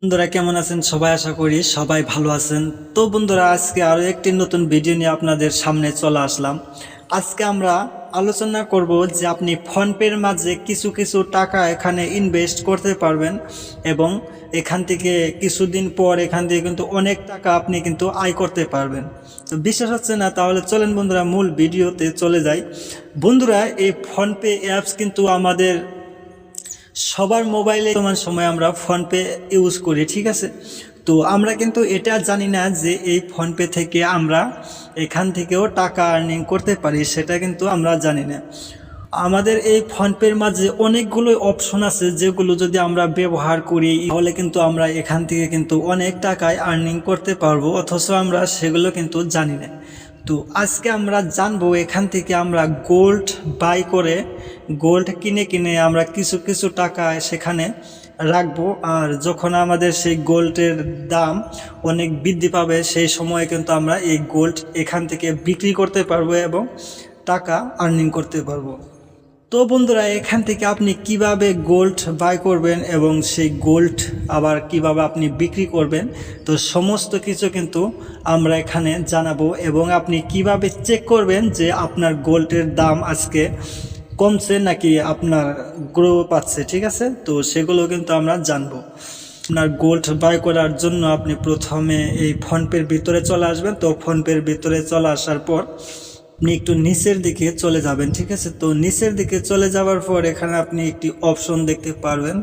বন্ধুরা কেমন আছেন সবাই? আশা করি সবাই ভালো আছেন। তো বন্ধুরা, আজকে আরো একটি নতুন ভিডিও নিয়ে আপনাদের সামনে চলে আসলাম। আজকে আমরা আলোচনা করব যে আপনি ফোনপের মাঝে কিছু কিছু টাকা এখানে ইনভেস্ট করতে পারবেন এবং এখান থেকে কিছুদিন পর এখান থেকে কিন্তু অনেক টাকা আপনি কিন্তু আয় করতে পারবেন। তো বিশ্বাস হচ্ছে না? তাহলে চলেন বন্ধুরা মূল ভিডিওতে চলে যাই। বন্ধুরা, এই ফোনপে অ্যাপস কিন্তু আমাদের সবার মোবাইলে বর্তমান সময় আমরা ফোনপে ইউজ করি, ঠিক আছে? তো আমরা কিন্তু এটা জানি না যে এই ফোনপে থেকে আমরা এখান থেকেও টাকা আর্নিং করতে পারি, সেটা কিন্তু আমরা জানি না। আমাদের এই ফোনপের মাঝে অনেকগুলো অপশন আছে যেগুলো যদি আমরা ব্যবহার করি তাহলে কিন্তু আমরা এখান থেকে কিন্তু অনেক টাকায় আর্নিং করতে পারবো, অথচ আমরা সেগুলো কিন্তু জানি না। তো আজকে আমরা জানবো এখান থেকে আমরা গোল্ড বাই করে গোল্ড কিনে কিনে আমরা কিছু কিছু টাকা সেখানে রাখবো, আর যখন আমাদের সেই গোল্ডের দাম অনেক বৃদ্ধি পাবে সেই সময়ে কিন্তু আমরা এই গোল্ড এখান থেকে বিক্রি করতে পারবো এবং টাকা আর্নিং করতে পারবো। তো বন্ধুরা, এখান থেকে আপনি কিভাবে গোল্ড বাই করবেন এবং সেই গোল্ড আবার কিভাবে আপনি বিক্রি করবেন, তো সমস্ত কিছু কিন্তু আমরা এখানে জানাবো। এবং আপনি কিভাবে চেক করবেন যে আপনার গোল্ডের দাম আজকে কমছে নাকি আপনার গ্রো পাচ্ছে, ঠিক আছে? তো সেগুলো কিন্তু আমরা জানবো। আপনার গোল্ড বাই করার জন্য আপনি প্রথমে এই ফোনপের ভিতরে চলে আসবেন। তো ফোনপের ভিতরে চলে আসার পর আপনি একটু নিচের দিকে চলে যাবেন, ঠিক আছে? তো নিচের দিকে চলে যাওয়ার পর এখানে আপনি একটি অপশন দেখতে পারবেন,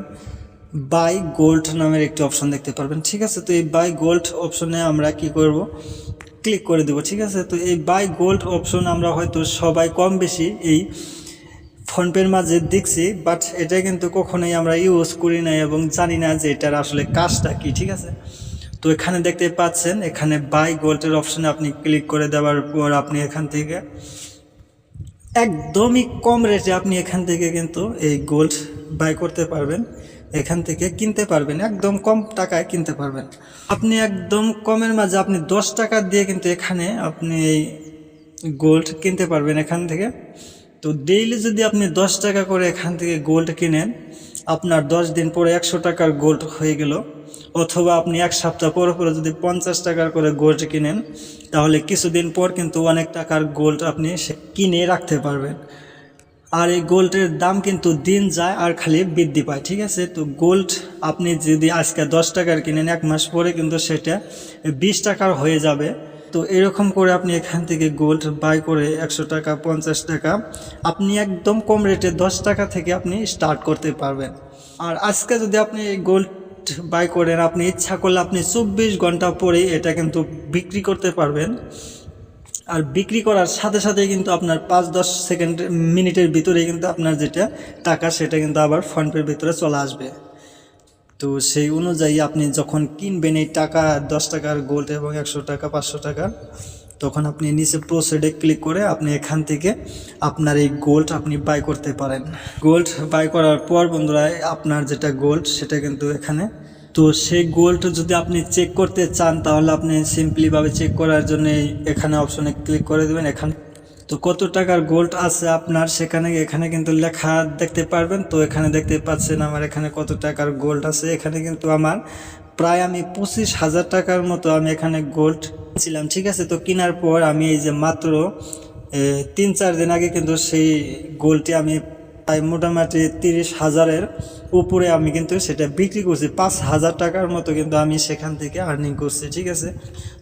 বাই গোল্ড নামের একটি অপশন দেখতে পারবেন, ঠিক আছে? তো এই বাই গোল্ড অপশনে আমরা কি করব, ক্লিক করে দেব, ঠিক আছে? তো এই বাই গোল্ড অপশন আমরা হয়তো সবাই কম বেশি এই ফোনপের মাঝে দেখছি, বাট এটা কিন্তু কখনোই আমরা ইউজ করি না এবং জানি না যে এটার আসলে কাজটা কি, ঠিক আছে? তো এখানে দেখতে পাচ্ছেন, এখানে বাই গোল্ডের অপশনে আপনি ক্লিক করে দেওয়ার পর আপনি এখান থেকে একদমই কম রেটে আপনি এখান থেকে কিন্তু এই গোল্ড বাই করতে পারবেন, এখান থেকে কিনতে পারবেন, একদম কম টাকায় কিনতে পারবেন। আপনি একদম কমের মাঝে আপনি 10 টাকা দিয়ে কিন্তু এখানে আপনি এই গোল্ড কিনতে পারবেন এখান থেকে। তো ডেইলি যদি আপনি 10 টাকা করে এখান থেকে গোল্ড কিনেন, আপনার 10 দিন পরে 100 টাকার গোল্ড হয়ে গেল। অথবা আপনি এক সপ্তাহ পর পরে যদি 50 টাকার করে গোল্ড কিনেন, তাহলে কিছুদিন পর কিন্তু অনেক টাকার গোল্ড আপনি কিনে রাখতে পারবেন। আর এই গোল্ডের দাম কিন্তু দিন যায় আর খালি বৃদ্ধি পায়, ঠিক আছে? তো গোল্ড আপনি যদি আজকে 10 টাকার কিনেন, 1 মাস পরে কিন্তু সেটা 20 টাকার হয়ে যাবে। তো এরকম করে আপনি এখান থেকে গোল্ড বাই করে 100 টাকা 50 টাকা আপনি একদম কম রেটে 10 টাকা থেকে আপনি স্টার্ট করতে পারবেন। আর আজকে যদি আপনি গোল্ড বাই করেন, আপনি ইচ্ছা করলে আপনি 24 ঘন্টা পরেই এটা কিন্তু বিক্রি করতে পারবেন। আর বিক্রি করার সাথে সাথে কিন্তু আপনার 5-10 সেকেন্ড মিনিটের ভিতরে কিন্তু আপনার যেটা টাকা সেটা কিন্তু আবার ফোনপের ভিতরে চলে আসবে। তো সেই অনুযায়ী আপনি যখন কিনবেন এই টাকা 10 টাকার গোল্ড এবং 100 টাকা 500 টাকা, তখন আপনি নিচে প্রসিডে ক্লিক করে আপনি এখান থেকে আপনার এই গোল্ড আপনি বাই করতে পারেন। গোল্ড বাই করার পর বন্ধুরা, আপনার যেটা গোল্ড সেটা কিন্তু এখানে, তো সেই গোল্ড যদি আপনি চেক করতে চান তাহলে আপনি সিম্পলিভাবে চেক করার জন্য এখানে অপশনে ক্লিক করে দেবেন। এখানে তো কত টাকার গোল্ড আছে আপনার সেখানে এখানে কিন্তু লেখা দেখতে পারবেন। তো এখানে দেখতে পাচ্ছেন আমার এখানে কত টাকার গোল্ড আছে। এখানে কিন্তু আমার প্রায় আমি 25,000 টাকার মতো আমি এখানে গোল্ড ছিলাম, ঠিক আছে? তো কেনার পর আমি এই যে মাত্র 3-4 দিন আগে কিন্তু সেই গোল্ডটি আমি তাই মোটামুটি 30,000-এর উপরে আমি কিন্তু সেটা বিক্রি করছি। 5,000 টাকার মতো কিন্তু আমি সেখান থেকে আর্নিং করছি, ঠিক আছে?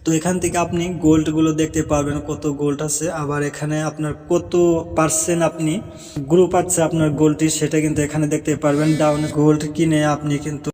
তো এখান থেকে আপনি গোল্ডগুলো দেখতে পারবেন কত গোল্ড আছে, আবার এখানে আপনার কত পার্সেন্ট আপনি গ্রুপ আছে আপনার গোল্ডটি সেটা কিন্তু এখানে দেখতে পারবেন। ডাউন গোল্ড কিনে আপনি কিন্তু